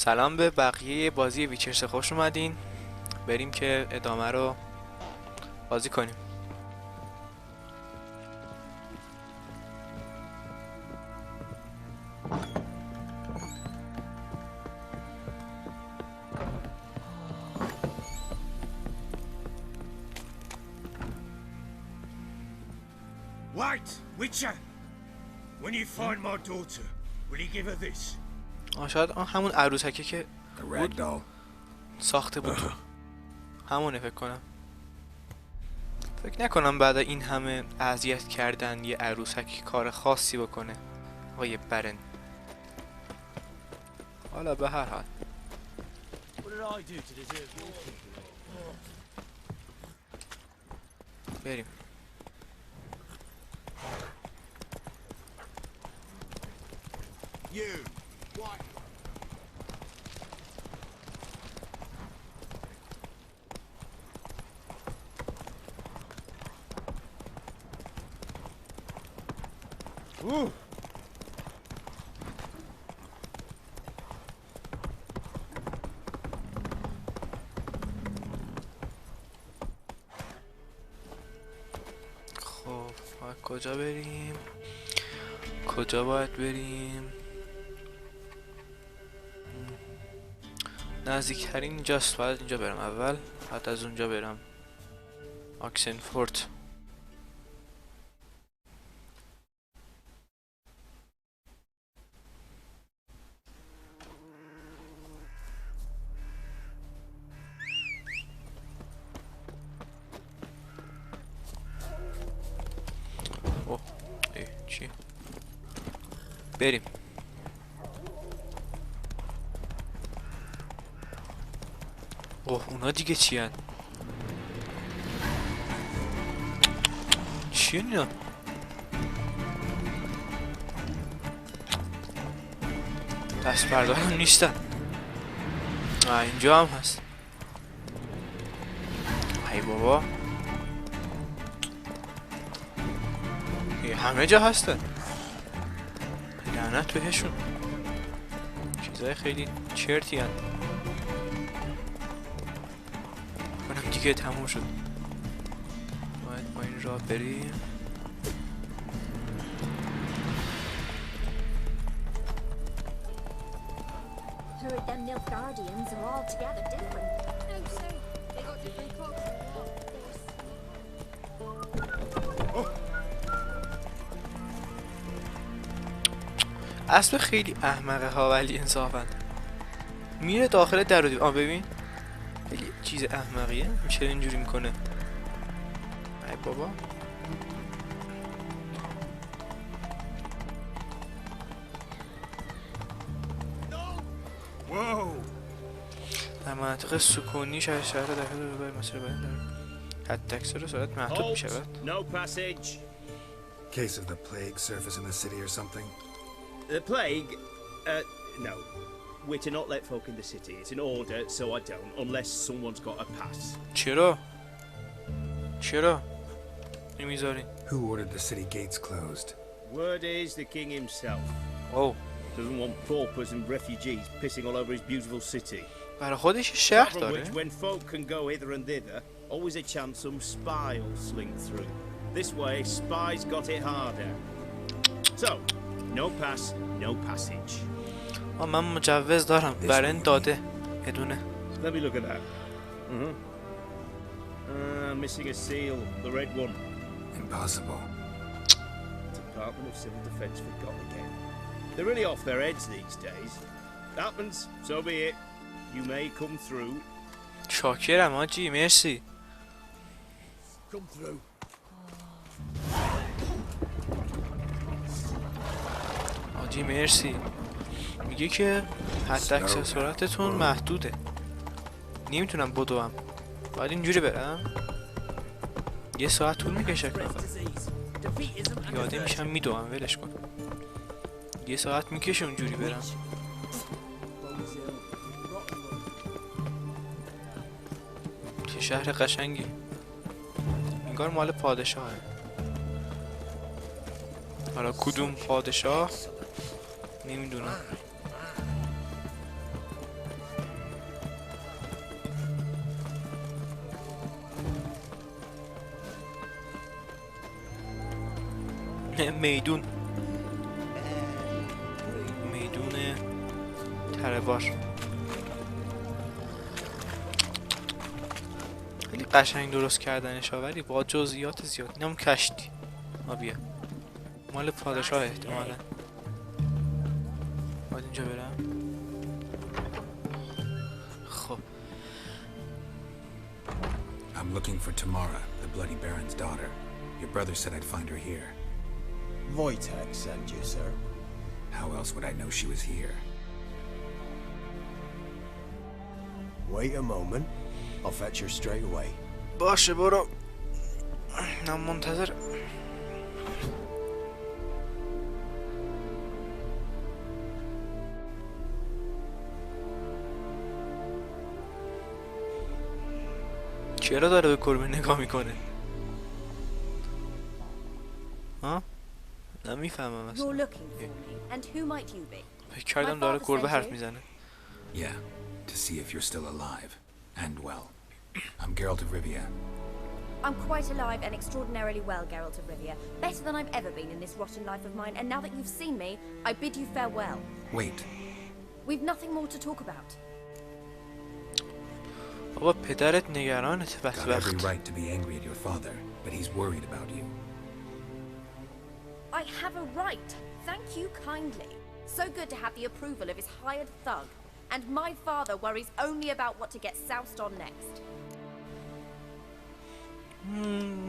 سلام به بقیه بازی ویچر، خوش اومدین. بریم که ادامه رو بازی کنیم. Right, Witcher. When you find my daughter, will you give her this? شاید همون عروسکی که A rag doll. ساخته بود همونه فکر کنم. فکر نکنم بعد این همه اذیت کردن یه عروسکی کار خاصی بکنه آقای برن. حالا به هر حال بریم. You. What? Ooh. خب کجا بریم؟ کجا باید بریم؟ نزدیکترین اینجاست. باید اینجا برم اول، بعد از اونجا برم آکسنفورت. اوه چی؟ بریم. اوه اونا دیگه چی هن؟ چی هن اینا؟ دست بردارم نیستن. اینجا هم هست. ای بابا همه جا هستن. لعنت بهشون، چیزای خیلی چرتی هن. کنم دیگه تموم شد. باید با این راه بریم. Heard them Nilfgaardians are altogether different. No, so they got different clothes and what? اسب خیلی احمقه ها، ولی انصافا میره داخل در و دیوار. ببین خیلی چیز احمقیه. چرا اینجوری میکنه؟ ای بابا در مناطق سکونی شهر داخل روبای مسیر باید در حد اکثر سرعت محدود می شود. No passage. Case of the plague surface in the city or something? The plague? No. We're to not let folk in the city. It's an order, so I don't, unless someone's got a pass. چرا؟ چرا؟ نمیذارین؟ Who ordered the city gates closed? Word is the king himself. اوه Doesn't want paupers and refugees pissing all over his beautiful city. برای خودش شهر From داره؟ which, when folk can go hither and thither, always a chance some spy will slink through. This way, spies got it harder. So, no pass, no passage. من مجوز دارم. برن داده بدونه. Let me look at that. Missing a seal, the red one. Impossible. Department of Civil Defense forgot again. They're really off their heads these days. Happens, so be it. You may come through. شاکرم آجی، مرسی. Come through. آجی مرسی. میگه که حد اکثر سرعتتون محدوده، نمیتونم بدوم. باید اینجوری برم. یه ساعت طول میکشه. یاده میشم میدوم. ولش کن. یه ساعت میکشه اونجوری برم. چه شهر قشنگی. انگار مال پادشاهه. حالا کدوم پادشاه نمیدونم. میدون تره‌وار. خیلی قشنگ درست کردنش، ولی با جزئیات زیاد. اینم کشتی. بیا مال پادشاه احتمالاً. باید اینجا برم. خب I'm looking for Tamara, the Bloody Baron's daughter. Your brother said I'd find her here. Wojtek sent you, sir. How else would I know she was here? Wait a moment. I'll fetch her straight away. باشه برو. من منتظر. چرا داره به کربه نگاه میکنه؟ ها؟ نمیفهمم اصلا. You're looking for me, and who might you be? فکر کردم داره کربه حرف میزنه. Yeah, to see if you're still alive. And well. I'm Geralt of Rivia. I'm quite alive and extraordinarily well, Geralt of Rivia. Better than I've ever been in this rotten life of mine, and now that you've seen me, I bid you farewell. Wait. We've nothing more to talk about. بابا پدرت نگرانت Got every بدبخت. right to be angry at your father, but he's worried about you. I have a right. Thank you kindly. So good to have the approval of his hired thug. And my father worries only about what to get soused on next.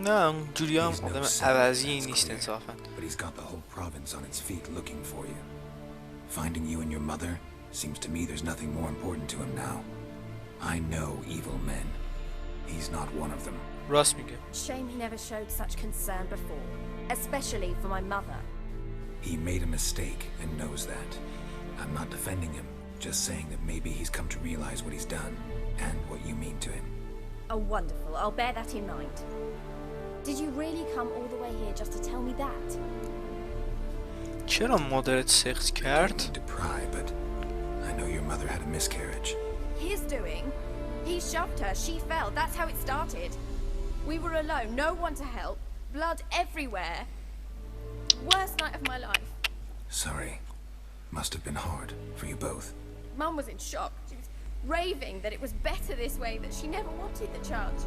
نه اونجوری هم He's no آدم saint, عوضی that's نیست clear, انصافا. But he's got the whole province on its feet looking for you. Finding you and your mother, seems to me there's nothing more important to him now. I know evil men. He's not one of them. راست میگه. Shame he never showed such concern before. Especially for my mother. He made a mistake and knows that. I'm not defending him, just saying that maybe he's come to realize what he's done and what you mean to him. Oh, wonderful. I'll bear that in mind. Did you really come all the way here just to tell me that? چرا مادرت سخت I کرد؟ don't mean to pry, but I know your mother had a miscarriage. His doing. He shoved her. She fell. That's how it started. We were alone. No one to help. Blood everywhere. Worst night of my life. Sorry. Must have been hard for you both. Mum was in shock. She was raving that it was better this way, that she never wanted the child.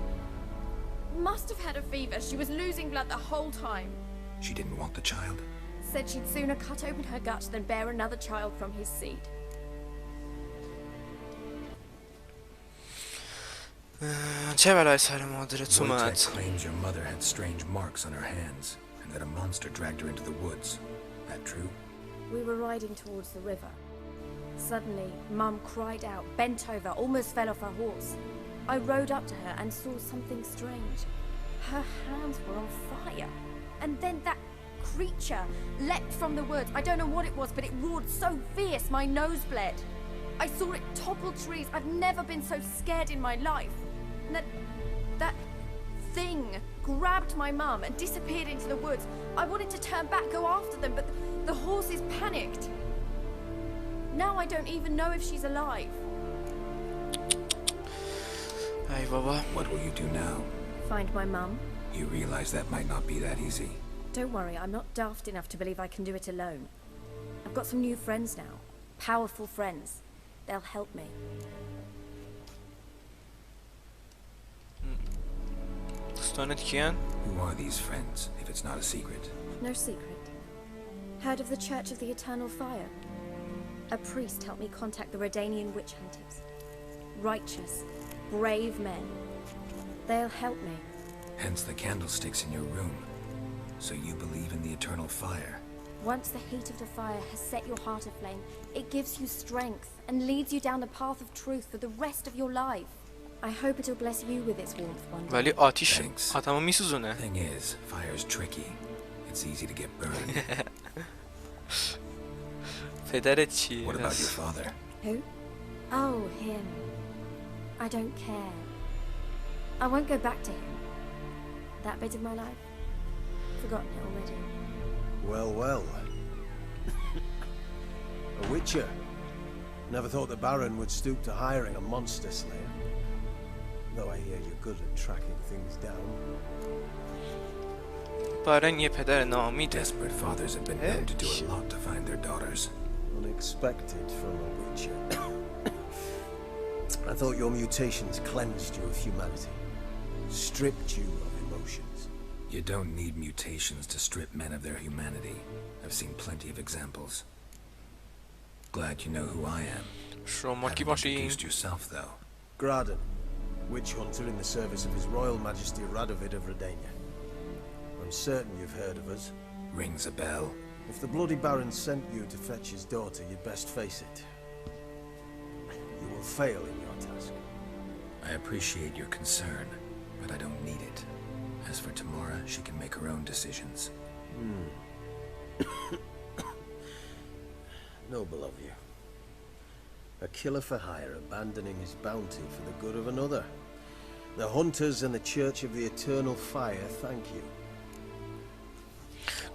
Must have had a fever. She was losing blood the whole time. She didn't want the child. Said she'd sooner cut open her gut than bear another child from his seed. چه بلای سر مادرت اومد؟ Wojtek claims your mother had strange marks on her hands and that a monster dragged her into the woods. That true? We were riding towards the river. Suddenly, Mum cried out, bent over, almost fell off her horse. I rode up to her and saw something strange. Her hands were on fire. And then that creature leapt from the woods. I don't know what it was, but it roared so fierce my nose bled. I saw it topple trees. I've never been so scared in my life. And that thing grabbed my mum and disappeared into the woods. I wanted to turn back, go after them, but the horses panicked. Now I don't even know if she's alive. ای بابا. What will you do now? Find my mum? You realize that might not be that easy. Don't worry, I'm not daft enough to believe I can do it alone. I've got some new friends now. Powerful friends. They'll help me. دوستانت کیان؟ Who are these friends, if it's not a secret? No secret. Heard of the Church of the Eternal Fire? A priest helped me contact the Redanian witch hunters. Righteous, brave men. They'll help me. Hence the candlesticks in your room. So you believe in the eternal fire? Once the heat of the fire has set your heart aflame, it gives you strength and leads you down the path of truth for the rest of your life. I hope it'll bless you with its warmth one day. ولی آتیش Thanks. آدمو میسوزونه. Thing is, fire's tricky. It's easy to get burned. پدرت چیه؟ What about your father? Who? Oh, him. I don't care. I won't go back to him. That bit of my life? Forgotten it already. Well, well. A witcher. Never thought the Baron would stoop to hiring a monster slayer. Though I hear you're good at tracking things down. بارن یه پدر ناامیده. Desperate fathers have been known to do a lot to find their daughters. Unexpected from a witcher. I thought your mutations cleansed you of humanity, stripped you of emotions. You don't need mutations to strip men of their humanity. I've seen plenty of examples. Glad you know who I am. شما کی Haven't باشین؟ introduced yourself, though. Graden, witch hunter in the service of His Royal Majesty Radovid of Redania. I'm certain you've heard of us. Rings a bell. If the Bloody Baron sent you to fetch his daughter, you'd best face it. You will fail in your task. I appreciate your concern, but I don't need it. As for Tamara, she can make her own decisions. Noble of you. A killer for hire abandoning his bounty for the good of another. The hunters and the Church of the Eternal Fire thank you.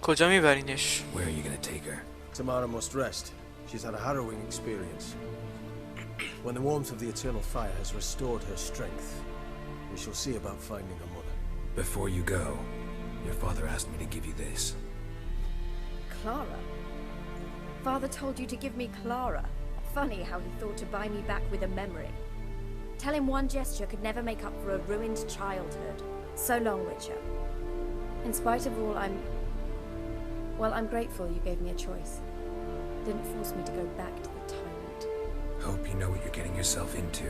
کجا میبرینش؟ Where are you gonna take her? Tamara must rest. She's had a harrowing experience. When the warmth of the Eternal Fire has restored her strength, we shall see about finding her mother. Before you go, your father asked me to give you this. Clara? Father told you to give me Clara. Funny how he thought to buy me back with a memory. Tell him one gesture could never make up for a ruined childhood. So long, Witcher. In spite of all, I'm grateful you gave me a choice. Didn't force me to go back to the tyrant. Hope you know what you're getting yourself into.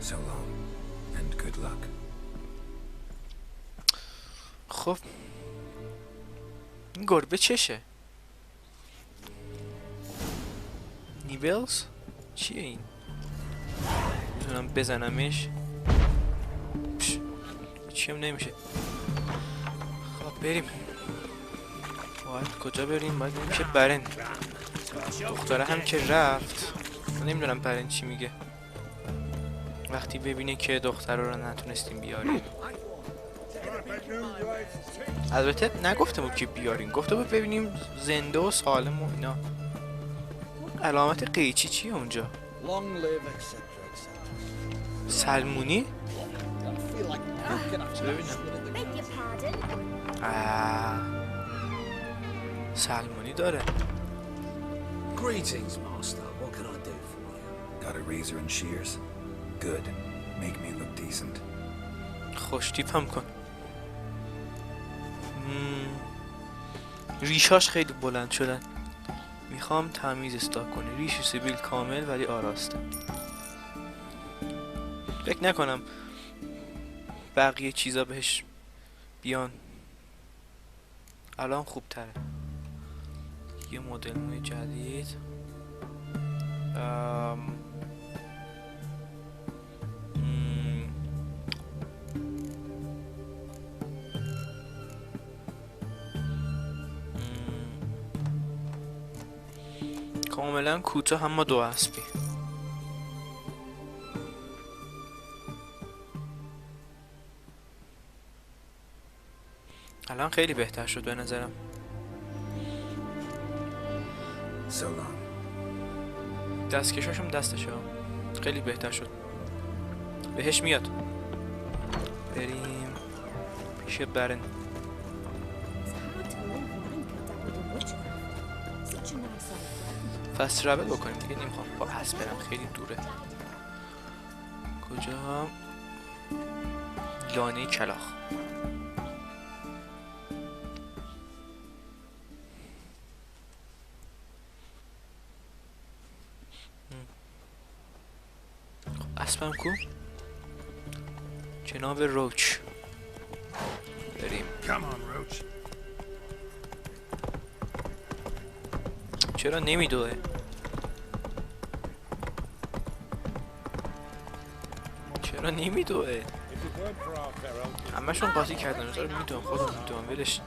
So long, and good luck. خب این گربه چشه؟ نیبلز؟ چیه این؟ میتونم بزنمش؟ چیم نمیشه. خب بریم. باید کجا بریم؟ باید بریم که برن. دختره هم که رفت. من نمیدونم برن چی میگه. وقتی ببینه که دختره رو نتونستیم بیاریم. البته نگفته بود که بیاریم، گفته بود ببینیم زنده و سالم و اینا. علامت قیچی چیه اونجا؟ سلمونی؟ ببینم. سلمونی داره. Greetings, master. What can I do for you? Got a razor and shears? Good. Make me look decent. خوش تیپم کن. ریشاش خیلی بلند شدن. میخوام تمیز استاک کنه. ریش سیبیل کامل ولی آراسته. فکر نکنم بقیه چیزا بهش بیان. الان خوب تره. یه مدل موی جدید. کاملا کوتاه اما دو اسبی. الان خیلی بهتر شد به نظرم. So long. دستکشاشم دستشه خیلی بهتر شد. بهش میاد. بریم پیش برن. فست ترابل بکنیم دیگه. نمیخوام با اسب برم خیلی دوره. کجا؟ لانه کلاغ. اسبم کو؟ جناب روچ. بریم. چرا نمیدوه؟ چرا نمیدوه؟ همشون قاطی کردن. چرا میدوم؟ خودم میدوم. ولش.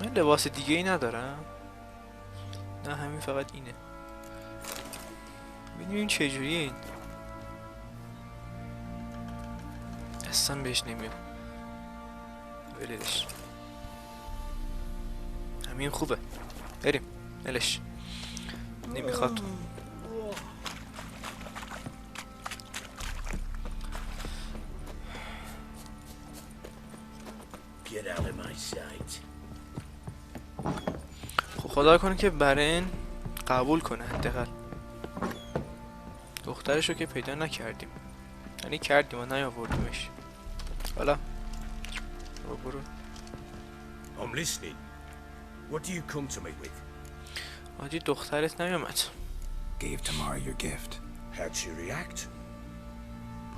من لباس دیگه ای ندارم. نه همین فقط اینه. ببینیم چجوریه این. اصلا بهش نمیاد. ولش. همین خوبه. بریم. ولش. نمیخواد. Get out of my sight. خب خدا کنه که برن قبول کنه حداقل. دخترشو که پیدا نکردیم. یعنی کردیم و نیاوردیمش. حالا برو. I'm listening. What do you come to me with? آجی دخترت نیامد. Gave Tamara your gift. How'd she react?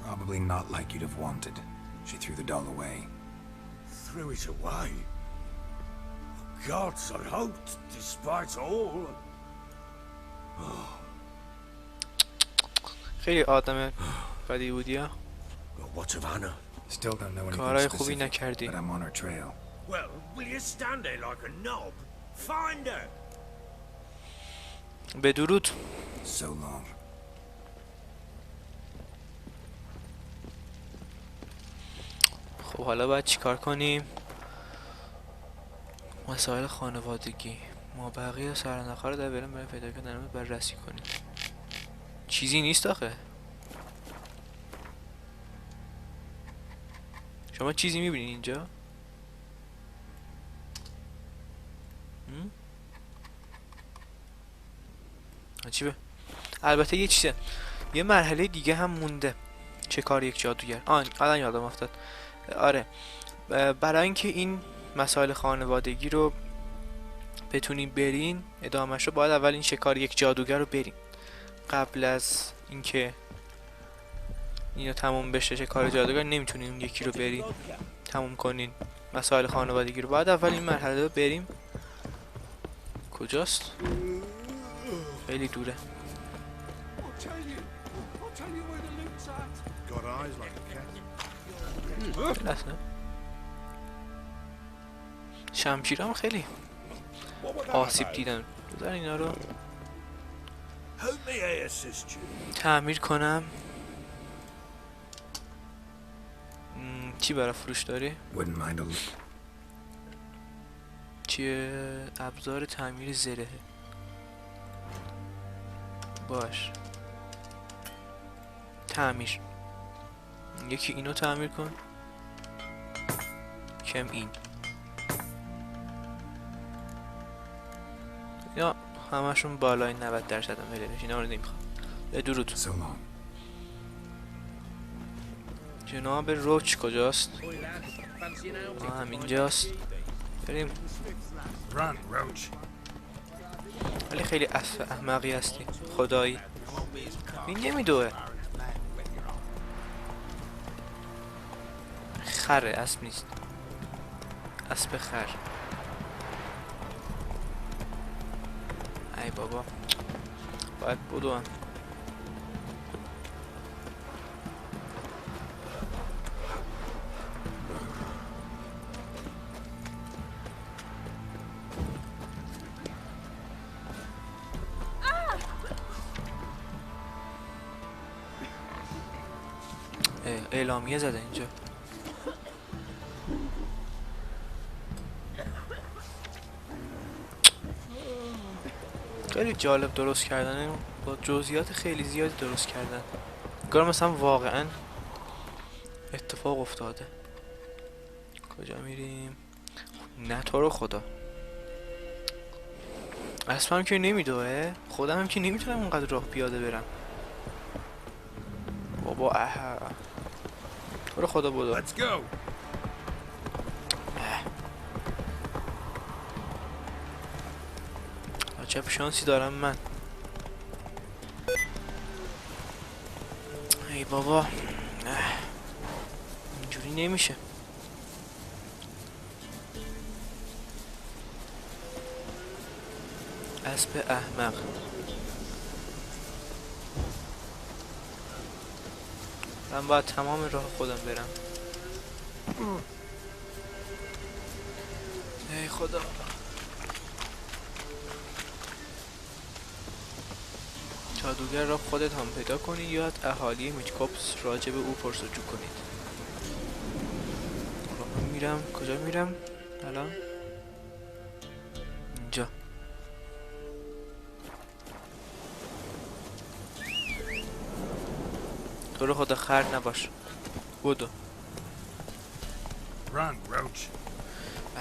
Probably not like you'd have wanted. She threw the doll away. Threw it away. Gods, I hoped, despite all. خیلی آدم بدی بودی ها. Well, what of Anna? Still don't know کارهای anything خوبی specific, نکردی. but I'm on her trail. Well, will you stand there like a knob? Find her! به درود. So long. خب حالا باید چیکار کنیم؟ مسائل خانوادگی. ما بقیه سرنخ‌ها رو در بریم برای پیدا کردن بررسی کنیم. چیزی نیست آخه. شما چیزی میبینید اینجا؟ عجیبه. البته یه چیزه، یه مرحله دیگه هم مونده. چه کار یک جادوگر. الان یادم افتاد. آره، برای اینکه این مسائل خانوادگی رو بتونین برین ادامهش رو، باید اول این شکار یک جادوگر رو برین قبل از اینکه اینو تموم بشه. شکار جادوگر نمیتونین اون یکی رو برین تموم کنین مسائل خانوادگی رو. باید اول این مرحله رو بریم. کجاست؟ خیلی دوره. شمشیرم خیلی آسیب دیدن. بذار اینا رو How may I assist you? تعمیر کنم. چی برای فروش داری؟ Wouldn't mind a look. چیه؟ ابزار تعمیر زره. باش. تعمیر. یکی اینو تعمیر کن. کم این. یا همشون بالای 90% هم ولش. اینا رو نمیخوام. به درود. So long. جناب روچ کجاست؟ همینجاست. بریم. Run, Roach. ولی خیلی احمقی هستی. خدایی این نمیدوه. خره، اسب نیست. اسب خر. ای بابا باید بدوم. اعلامیه زده اینجا. خیلی جالب درست کردن، با جزئیات خیلی زیادی درست کردن. انگار مثلا واقعا اتفاق افتاده. کجا میریم؟ نه تو رو خدا، اسبم که نمیدوه، خودم هم که نمیتونم اونقدر راه پیاده برم. بابا تو رو خدا بدو. Let's go. چه شانسی دارم من. ای بابا اینجوری نمیشه. اسب احمق. من باید تمام راه خودم برم. ای خدا. جادوگر را خودت هم پیدا کنی یا از اهالی میتکوپس راجع به او پرسجو کنید. من میرم کجا میرم الان؟ اینجا. تو رو خدا خر نباش. بودو. Run, Roach.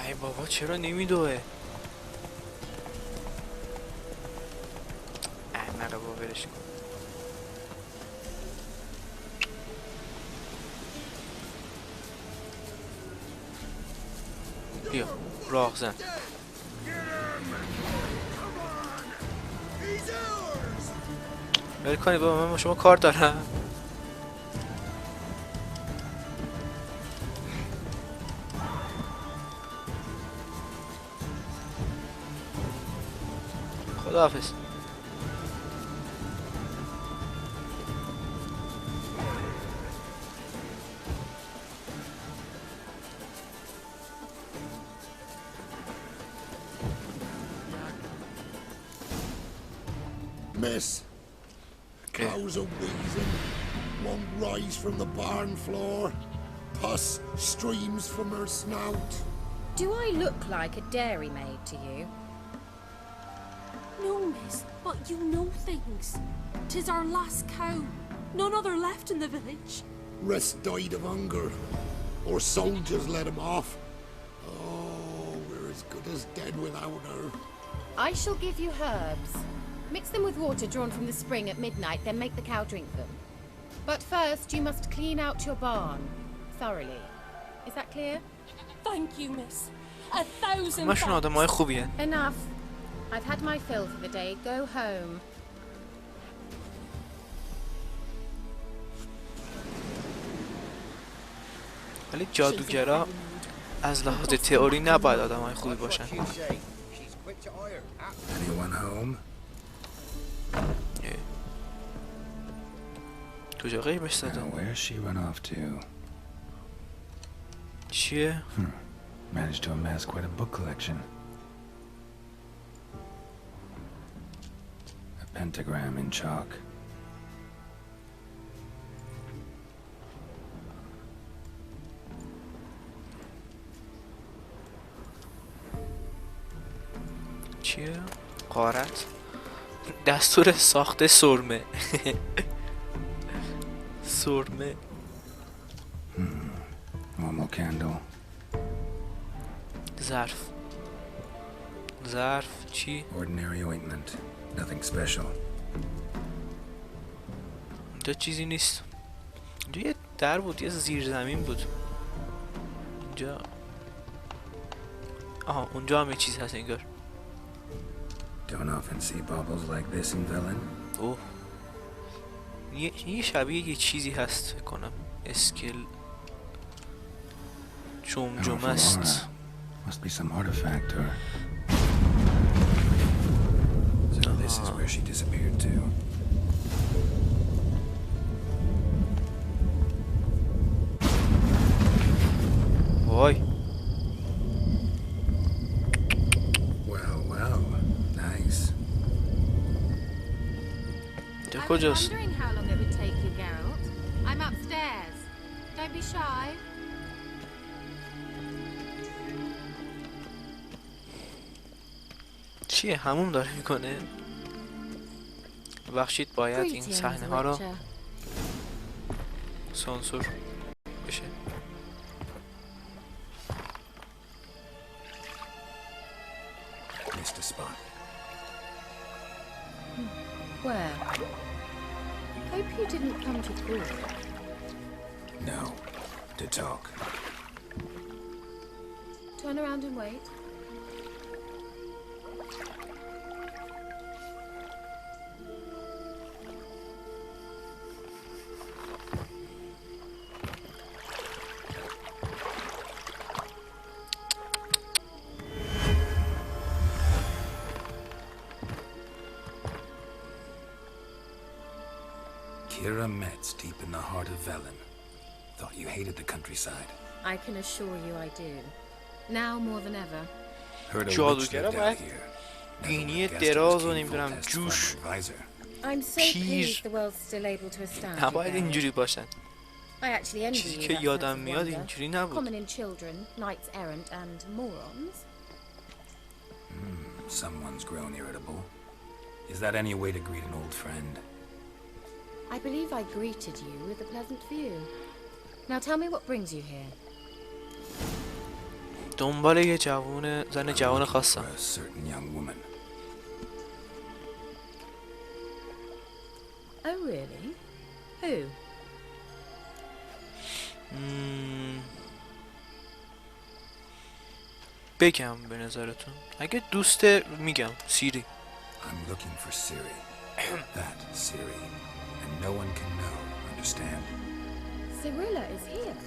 ای بابا چرا نمیدوه؟ نرو با برش کن. بیا راه زن. بل کنی بابا من با شما کار دارم. خداحافظ. Miss, cows are wheezing, won't rise from the barn floor, pus streams from her snout. Do I look like a dairymaid to you? No, miss, but you know things. 'Tis our last cow. None other left in the village. Rest died of hunger, or soldiers let him off. Oh, we're as good as dead without her. I shall give you herbs. Mix them with water drawn from the spring at midnight, then make the cow drink them. But first, you must clean out your barn thoroughly. Is that clear? Thank you, miss. 1,000 همشون آدمای خوبیه. Enough. I've had my fill for the day. Go home. ولی جادوگرا از لحاظ تئوری نباید آدمای خوبی باشن. Anyone home? کجا غیبش زدم؟ Where's she run off to? چیه؟ Managed to amass quite a book collection. A pentagram in chalk. چیه؟ غارت؟ دستور ساخت سرمه. سرمه. One more candle. ظرف. ظرف چی؟ Ordinary ointment. Nothing special. اینجا چیزی نیست. اینجا یه در بود، یه زیر زمین بود. اینجا آها اونجا هم یه چیز هست انگار. Don't often see baubles like this in Velen. اوه یه شبیه یه چیزی هست فکر کنم. اسکل جمجمه است. Must be some artifact or... So this is where she disappeared to. وای. Well, nice. اینجا I was کجاست؟ wondering how long it would take you, Geralt. I'm upstairs. Don't be shy. چیه هموم داره میکنه؟ ببخشید باید این Greetings, صحنه ها رو Witcher. سانسور بشه. Missed a spot. Where? Hope you didn't come to court. No. To talk. Turn around and wait. Kira Metz, deep in the heart of Velen. Thought you hated the countryside. I can assure you I do. Now more than ever. Heard a witch جادوگرا lived out باید here. بینی Never would have guessed it was دراز و King نمیدونم Volta's جوش former advisor. I'm so pleased the world's still able to astound you. نباید اینجوری باشن. I actually envy چیزی you که that یادم sense of میاد wonder. اینجوری نبود. Common in children, knights errant and morons. Someone's grown irritable. Is that any way to greet an old friend? I believe I greeted you with a pleasant view. Now tell me what brings you here. دنبال یه زن جوان For خواستم. a certain young woman. Oh really? Who? بگم به نظرتون اگه دوست میگم سیری. I'm looking for Ciri. That Ciri. And no one can know, understand? Cyrilla is here.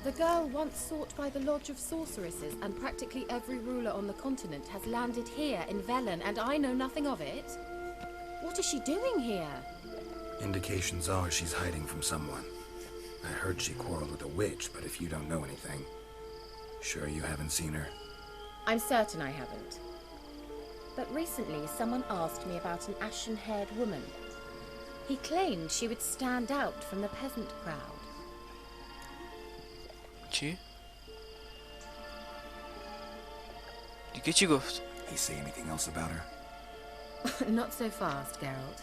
The girl once sought by the Lodge of Sorceresses, and practically every ruler on the continent has landed here in Velen, and I know nothing of it. What is she doing here? Indications are she's hiding from someone. I heard she quarreled with a witch, but if you don't know anything, sure you haven't seen her? I'm certain I haven't. But recently someone asked me about an ashen-haired woman. He claimed she would stand out from the peasant crowd. چی؟ دیگه چی گفت؟ He say anything else about her? Not so fast, Geralt.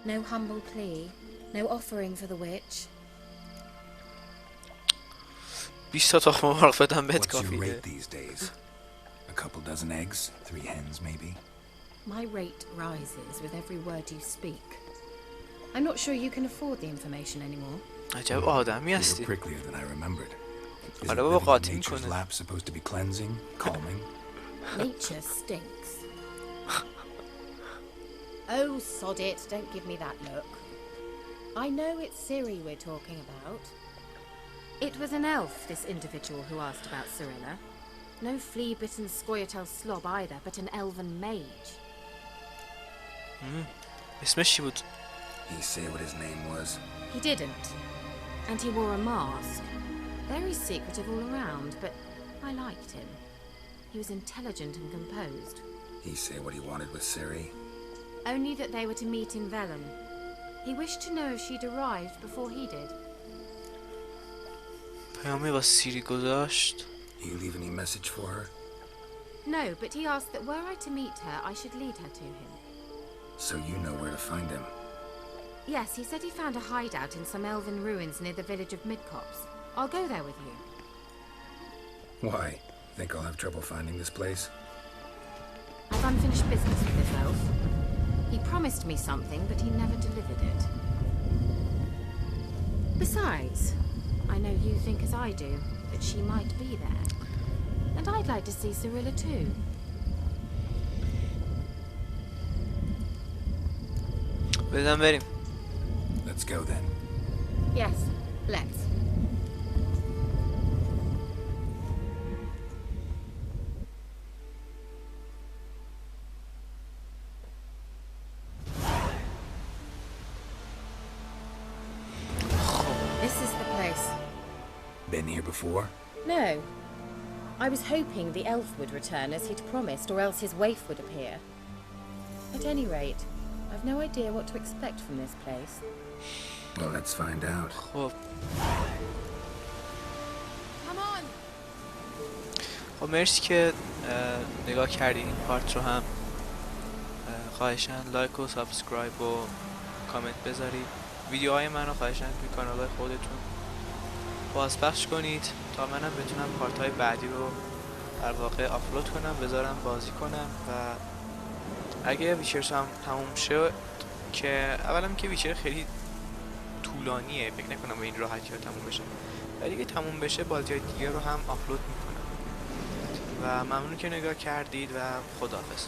No humble plea, no offering for the witch. 20 تا تخم مرغ بدم بهت What's your کافیه. rate these days? A couple dozen eggs? 3 hens, maybe? My rate rises with every word you speak. I'm not sure you can afford the information anymore. عجب آدمی You were هستی. pricklier than I remembered. Isn't آره بابا living in قاطی nature's میکنه. lap supposed to be cleansing, calming? Nature stinks. Oh, sod it, don't give me that look. I know it's Ciri we're talking about. It was an elf, this individual who asked about Cyrilla. No flea-bitten scoia'tail slob either, but an elven mage. اسمش چی بود؟ He say what his name was? He didn't. And he wore a mask. Very secretive all around, but I liked him. He was intelligent and composed. He say what he wanted with Ciri? Only that they were to meet in Velen. He wished to know if she'd arrived before he did. پیامی با سیری گذاشت. You leave any message for her? No, but he asked that were I to meet her, I should lead her to him. So you know where to find him? Yes, he said he found a hideout in some elven ruins near the village of Midcopse. I'll go there with you. Why? Think I'll have trouble finding this place? I've unfinished business with this elf. He promised me something, but he never delivered it. Besides, I know you think as I do, that she might be there. And I'd like to see Cyrilla too. بدم بریم. Let's go then. Yes, let's. This is the place. Been here before? No. I was hoping the elf would return as he'd promised, or else his waif would appear. At any rate, I've no idea what to expect from this place. Well, let's find out. خب Come on! خب مرسی که نگاه کردین این پارت رو هم. خواهشاً لایک و سابسکرایب و کامنت بذارید. ویدیوهای منو خواهشاً توی کانال خودتون بازپخش کنید تا منم بتونم پارت های بعدی رو در واقع آپلود کنم، بذارم بازی کنم. و اگه ویچر هم تموم شد، که اولا که ویچر خیلی طولانیه، فکر نکنم به این راحتی ها تموم بشه، ولی اگه تموم بشه بازی های دیگه رو هم آپلود میکنم. و ممنون که نگاه کردید و خداحافظ.